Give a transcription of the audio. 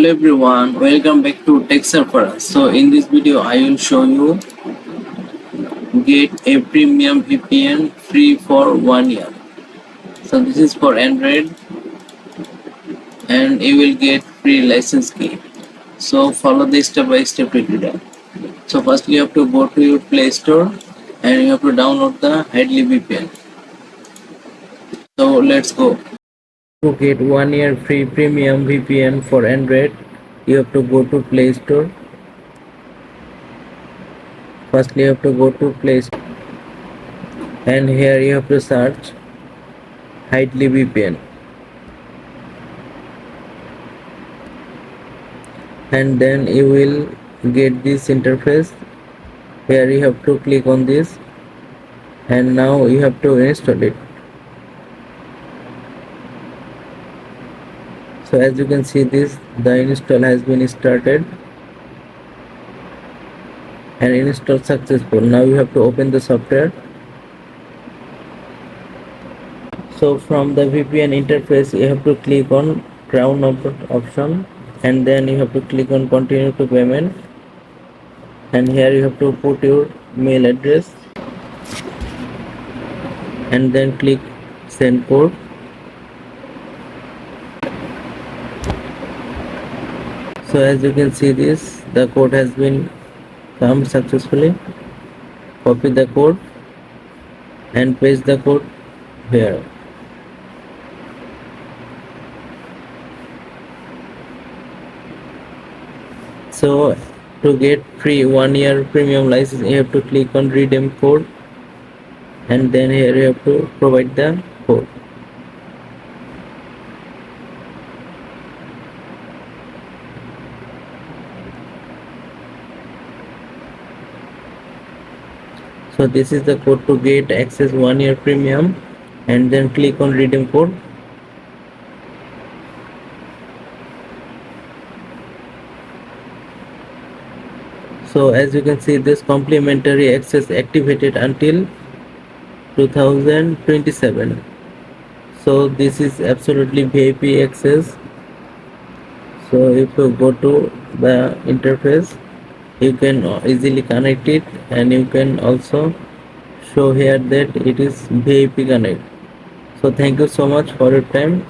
everyone, welcome back to Tech Surfer. So in this video I will show you get a premium VPN free for 1 year. So this is for Android and you will get free license key. So follow the step by step tutorial. So first you have to go to your Play Store and you have to download the Year VPN. So let's go. To get 1 year free premium VPN for Android, you have to go to Play Store. Firstly, you have to go to Play Store and here you have to search Year VPN, and then you will get this interface. Here you have to click on this and now you have to install it. So as you can see, the install has been started and install successful. Now you have to open the software. So from the VPN interface you have to click on crown option and then you have to click on continue to payment, and here you have to put your mail address and then click send code. So as you can see, the code has been come successfully. Copy the code and paste the code here. So to get free 1 year premium license, you have to click on redeem code and then here you have to provide the code. So this is the code to get access 1 year premium, and then click on redeem code. So as you can see, this complimentary access activated until 2027. So this is absolutely VIP access. So if you go to the interface, you can easily connect it, and you can also show here that it is VIP connect. So thank you so much for your time.